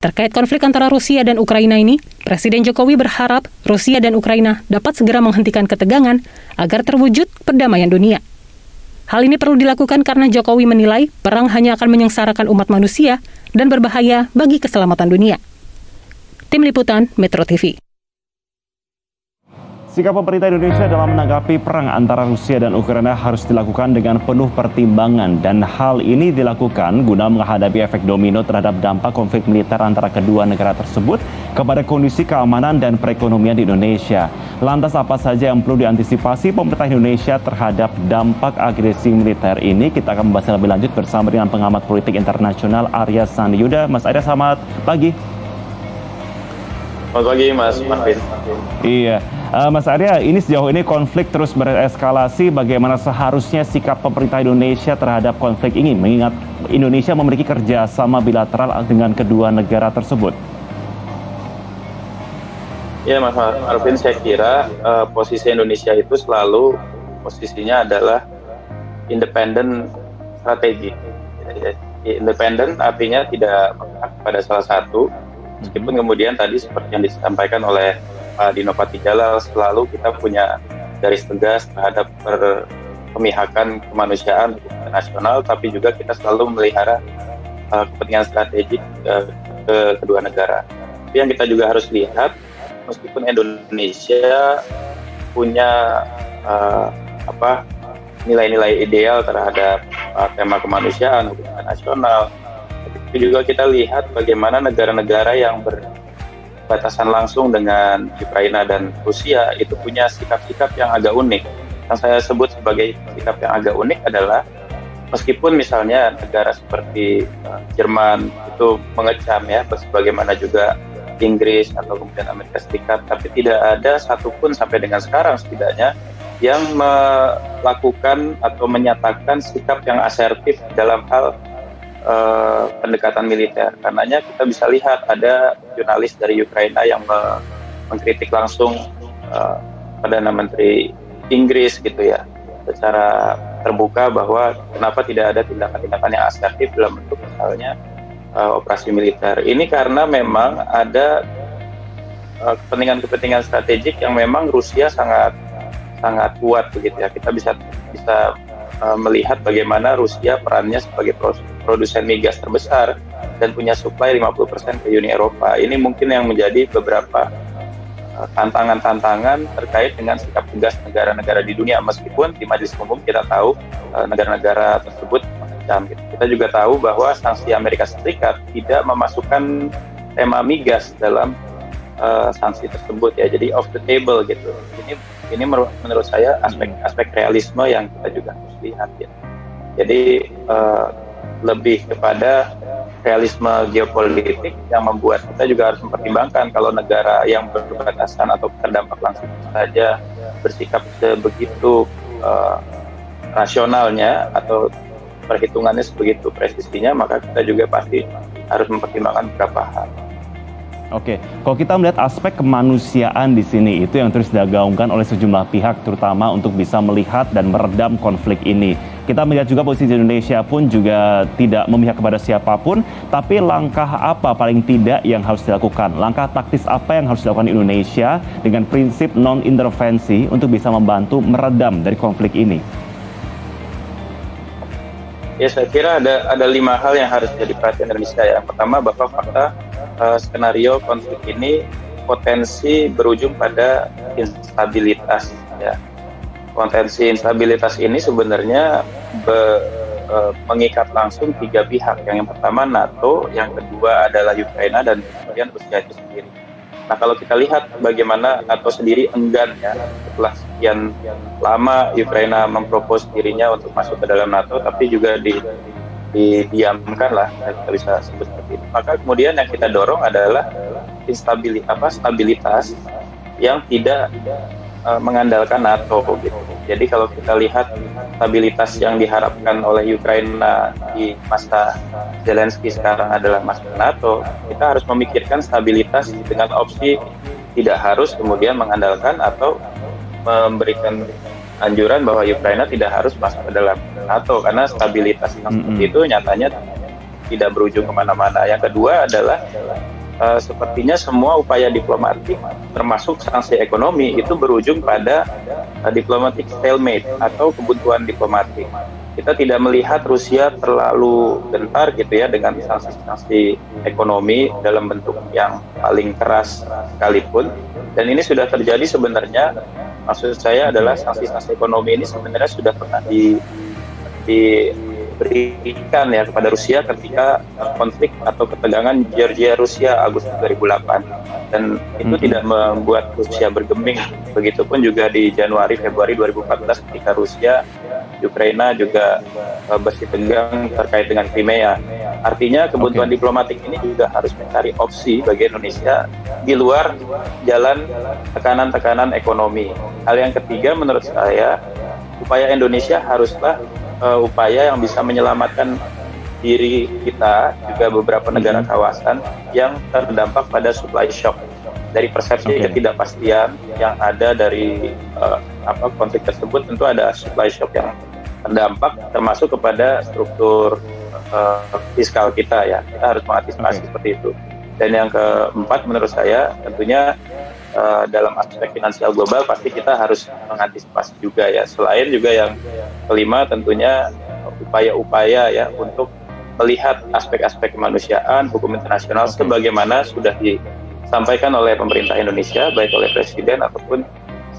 Terkait konflik antara Rusia dan Ukraina ini, Presiden Jokowi berharap Rusia dan Ukraina dapat segera menghentikan ketegangan agar terwujud perdamaian dunia. Hal ini perlu dilakukan karena Jokowi menilai perang hanya akan menyengsarakan umat manusia dan berbahaya bagi keselamatan dunia. Tim Liputan Metro TV. Sikap pemerintah Indonesia dalam menanggapi perang antara Rusia dan Ukraina harus dilakukan dengan penuh pertimbangan, dan hal ini dilakukan guna menghadapi efek domino terhadap dampak konflik militer antara kedua negara tersebut kepada kondisi keamanan dan perekonomian di Indonesia. Lantas apa saja yang perlu diantisipasi pemerintah Indonesia terhadap dampak agresi militer ini? Kita akan membahasnya lebih lanjut bersama dengan pengamat politik internasional Arya Sandiyuda. Mas Arya, selamat pagi. Selamat pagi, Mas Marvin. Iya, Mas Arya, ini sejauh ini konflik terus bereskalasi. Bagaimana seharusnya sikap pemerintah Indonesia terhadap konflik ini, mengingat Indonesia memiliki kerjasama bilateral dengan kedua negara tersebut? Ya, Mas Marvin, saya kira posisi Indonesia itu selalu posisinya adalah independen strategi. Independen artinya tidak berpihak pada salah satu. Meskipun kemudian tadi seperti yang disampaikan oleh Pak Dino Patijalal, selalu kita punya garis tegas terhadap pemihakan kemanusiaan internasional, tapi juga kita selalu memelihara kepentingan strategik ke kedua negara. Tapi yang kita juga harus lihat, meskipun Indonesia punya nilai-nilai ideal terhadap tema kemanusiaan, hubungan internasional, tapi juga kita lihat bagaimana negara-negara yang berbatasan langsung dengan Ukraina dan Rusia itu punya sikap-sikap yang agak unik. Yang saya sebut sebagai sikap yang agak unik adalah meskipun misalnya negara seperti Jerman itu mengecam ya, sebagaimana juga Inggris atau kemudian Amerika Serikat, tapi tidak ada satupun sampai dengan sekarang setidaknya yang melakukan atau menyatakan sikap yang asertif dalam hal pendekatan militer. Karenanya kita bisa lihat ada jurnalis dari Ukraina yang mengkritik langsung Perdana Menteri Inggris gitu ya, secara terbuka bahwa kenapa tidak ada tindakan-tindakan yang asertif dalam bentuk misalnya operasi militer. Ini karena memang ada kepentingan-kepentingan strategik yang memang Rusia sangat kuat begitu ya. Kita bisa melihat bagaimana Rusia perannya sebagai produsen migas terbesar dan punya supply 50% ke Uni Eropa. Ini mungkin yang menjadi beberapa tantangan-tantangan terkait dengan sikap tegas negara-negara di dunia, meskipun di Majelis Umum kita tahu negara-negara tersebut mengecam. Kita juga tahu bahwa sanksi Amerika Serikat tidak memasukkan tema migas dalam sanksi tersebut ya, jadi off the table gitu. Ini menurut saya aspek realisme yang kita juga harus lihat ya. Jadi lebih kepada realisme geopolitik yang membuat kita juga harus mempertimbangkan kalau negara yang berbatasan atau terdampak langsung saja bersikap sebegitu rasionalnya atau perhitungannya sebegitu presisinya, maka kita juga pasti harus mempertimbangkan beberapa hal. Oke, kalau kita melihat aspek kemanusiaan di sini, itu yang terus digaungkan oleh sejumlah pihak, terutama untuk bisa melihat dan meredam konflik ini. Kita melihat juga posisi Indonesia pun juga tidak memihak kepada siapapun, tapi langkah apa paling tidak yang harus dilakukan? Langkah taktis apa yang harus dilakukan Indonesia dengan prinsip non-intervensi untuk bisa membantu meredam dari konflik ini? Ya, saya kira ada 5 hal yang harus jadi perhatian Indonesia. Yang pertama, bahwa fakta skenario konflik ini potensi berujung pada instabilitas ya. Potensi instabilitas ini sebenarnya mengikat langsung 3 pihak. Yang pertama NATO, yang kedua adalah Ukraina, dan kemudian Rusia itu sendiri. Nah, kalau kita lihat bagaimana NATO sendiri enggan ya, setelah sekian lama Ukraina mempropos dirinya untuk masuk ke dalam NATO, tapi juga didiamkan lah, kita bisa sebut seperti itu. Maka kemudian yang kita dorong adalah stabilitas yang tidak mengandalkan NATO gitu. Jadi kalau kita lihat stabilitas yang diharapkan oleh Ukraina di masa Zelensky sekarang adalah masuk NATO, kita harus memikirkan stabilitas dengan opsi tidak harus kemudian mengandalkan atau memberikan anjuran bahwa Ukraina tidak harus masuk ke dalam NATO, karena stabilitas yang seperti itu nyatanya tidak berujung kemana-mana. Yang kedua adalah sepertinya semua upaya diplomatik termasuk sanksi ekonomi itu berujung pada diplomatic stalemate atau kebuntuan diplomatik. Kita tidak melihat Rusia terlalu gentar gitu ya dengan sanksi-sanksi ekonomi dalam bentuk yang paling keras sekalipun. Dan ini sudah terjadi sebenarnya, maksud saya adalah sanksi-sanksi ekonomi ini sebenarnya sudah pernah diberikan ya kepada Rusia ketika konflik atau ketegangan Georgia-Rusia Agustus 2008. Dan itu tidak membuat Rusia bergeming. Begitupun juga di Januari-Februari 2014 ketika Rusia Ukraina juga bersih tegang terkait dengan Crimea. Artinya kebutuhan diplomatik ini juga harus mencari opsi bagi Indonesia di luar jalan tekanan-tekanan ekonomi. Hal yang ketiga menurut saya, upaya Indonesia haruslah upaya yang bisa menyelamatkan diri kita, juga beberapa negara kawasan yang terdampak pada supply shock. Dari persepsi ketidakpastian yang ada dari konflik tersebut, tentu ada supply shock yang terdampak, termasuk kepada struktur fiskal kita ya. Kita harus mengantisipasi seperti itu. Dan yang keempat menurut saya tentunya dalam aspek finansial global pasti kita harus mengantisipasi juga ya. Selain juga yang kelima tentunya upaya-upaya ya untuk melihat aspek-aspek kemanusiaan, hukum internasional sebagaimana sudah disampaikan oleh pemerintah Indonesia, baik oleh Presiden ataupun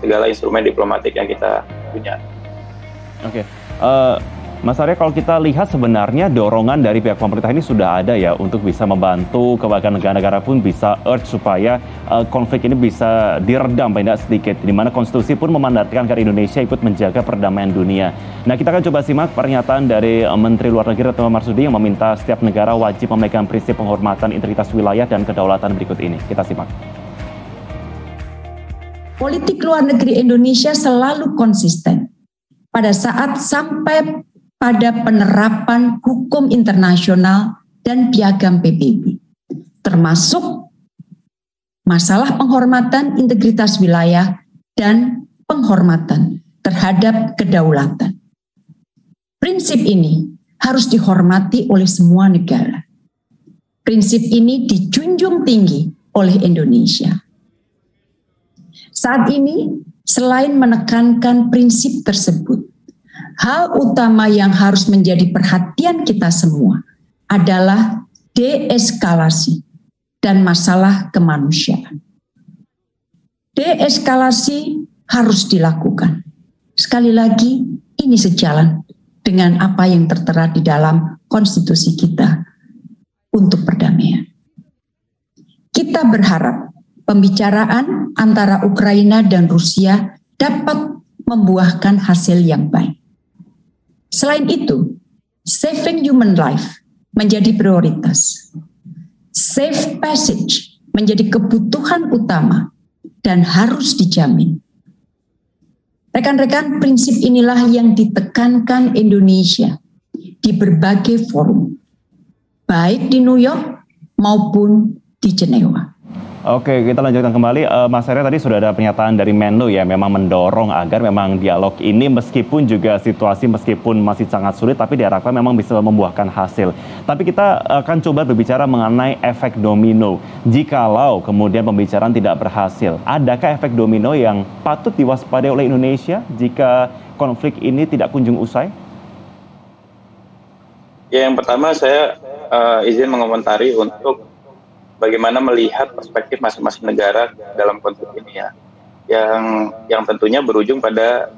segala instrumen diplomatik yang kita punya. Mas Arya, kalau kita lihat sebenarnya dorongan dari pihak pemerintah ini sudah ada ya untuk bisa membantu, bahkan negara-negara pun bisa urge supaya konflik ini bisa diredam paling sedikit, di mana konstitusi pun memandatkan agar Indonesia ikut menjaga perdamaian dunia. Nah, kita akan coba simak pernyataan dari Menteri Luar Negeri Retno Marsudi yang meminta setiap negara wajib memegang prinsip penghormatan integritas wilayah dan kedaulatan berikut ini. Kita simak. Politik luar negeri Indonesia selalu konsisten pada saat sampai pada penerapan hukum internasional dan piagam PBB, termasuk masalah penghormatan integritas wilayah dan penghormatan terhadap kedaulatan. Prinsip ini harus dihormati oleh semua negara. Prinsip ini dijunjung tinggi oleh Indonesia. Saat ini, selain menekankan prinsip tersebut, hal utama yang harus menjadi perhatian kita semua adalah deeskalasi dan masalah kemanusiaan. Deeskalasi harus dilakukan. Sekali lagi, ini sejalan dengan apa yang tertera di dalam konstitusi kita untuk perdamaian. Kita berharap pembicaraan antara Ukraina dan Rusia dapat membuahkan hasil yang baik. Selain itu, saving human life menjadi prioritas. Safe passage menjadi kebutuhan utama dan harus dijamin. Rekan-rekan, prinsip inilah yang ditekankan Indonesia di berbagai forum, baik di New York maupun di Jenewa. Oke, kita lanjutkan kembali. Mas Arya, tadi sudah ada pernyataan dari Menlu ya, memang mendorong agar memang dialog ini meskipun juga situasi meskipun masih sangat sulit, tapi diharapkan memang bisa membuahkan hasil. Tapi kita akan coba berbicara mengenai efek domino. Jikalau kemudian pembicaraan tidak berhasil, adakah efek domino yang patut diwaspadai oleh Indonesia jika konflik ini tidak kunjung usai? Ya, yang pertama saya izin mengomentari untuk bagaimana melihat perspektif masing-masing negara dalam konflik ini ya, yang tentunya berujung pada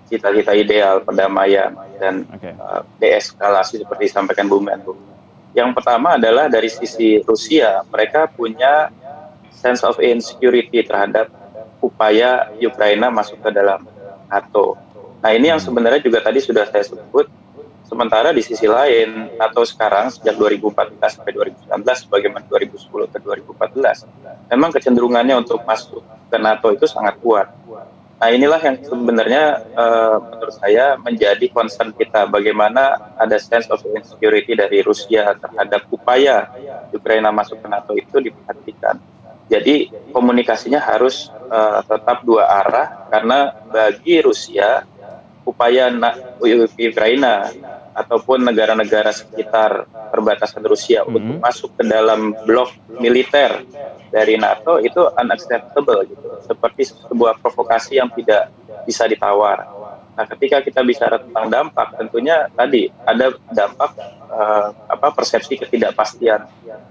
cita-cita ideal perdamaian dan deeskalasi seperti disampaikan Bu Menlu. Yang pertama adalah dari sisi Rusia, mereka punya sense of insecurity terhadap upaya Ukraina masuk ke dalam NATO. Nah, ini yang sebenarnya juga tadi sudah saya sebut. Sementara di sisi lain, NATO sekarang sejak 2014 sampai 2019, bagaimana 2010 ke 2014, memang kecenderungannya untuk masuk ke NATO itu sangat kuat. Nah, inilah yang sebenarnya menurut saya menjadi concern kita, bagaimana ada sense of insecurity dari Rusia terhadap upaya Ukraina masuk ke NATO itu diperhatikan. Jadi komunikasinya harus tetap dua arah, karena bagi Rusia upaya Ukraina ataupun negara-negara sekitar perbatasan Rusia untuk masuk ke dalam blok militer dari NATO itu unacceptable gitu, seperti sebuah provokasi yang tidak bisa ditawar. Nah, ketika kita bicara tentang dampak, tentunya tadi ada dampak persepsi ketidakpastian,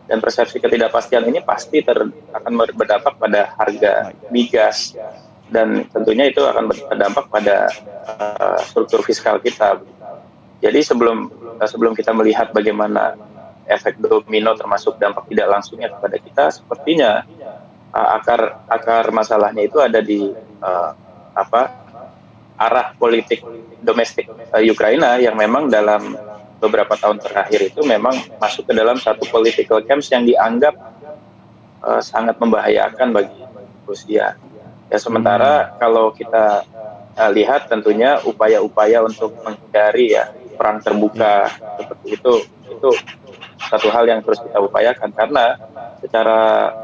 dan persepsi ketidakpastian ini pasti akan berdampak pada harga migas, dan tentunya itu akan berdampak pada struktur fiskal kita. Jadi sebelum kita melihat bagaimana efek domino termasuk dampak tidak langsungnya kepada kita, sepertinya akar masalahnya itu ada di arah politik domestik Ukraina yang memang dalam beberapa tahun terakhir itu memang masuk ke dalam satu political camps yang dianggap sangat membahayakan bagi Rusia. Ya, sementara kalau kita lihat tentunya upaya-upaya untuk menghindari ya perang terbuka seperti itu satu hal yang terus kita upayakan, karena secara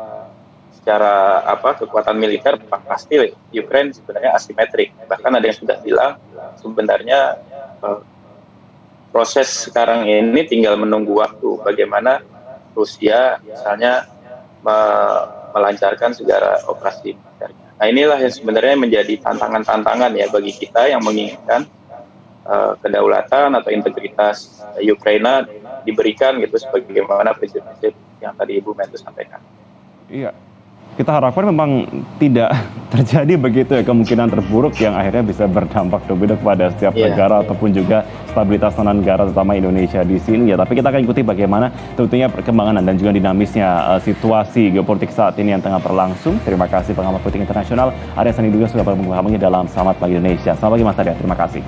kekuatan militer pasti Ukraine sebenarnya asimetrik. Bahkan ada yang sudah bilang sebenarnya proses sekarang ini tinggal menunggu waktu bagaimana Rusia misalnya melancarkan segala operasi militernya. Nah, inilah yang sebenarnya menjadi tantangan-tantangan ya bagi kita yang menginginkan kedaulatan atau integritas Ukraina diberikan gitu sebagaimana prinsip-prinsip yang tadi Ibu Menlu sampaikan. Iya. Kita harapkan memang tidak terjadi begitu ya kemungkinan terburuk yang akhirnya bisa berdampak domino kepada setiap negara ataupun juga stabilitas negara terutama Indonesia di sini ya. Tapi kita akan ikuti bagaimana tentunya perkembangan dan juga dinamisnya situasi geopolitik saat ini yang tengah berlangsung. Terima kasih pengamat politik internasional Arya Sani juga sudah bergabung dalam Selamat Pagi Indonesia. Selamat pagi Mas Arya, terima kasih.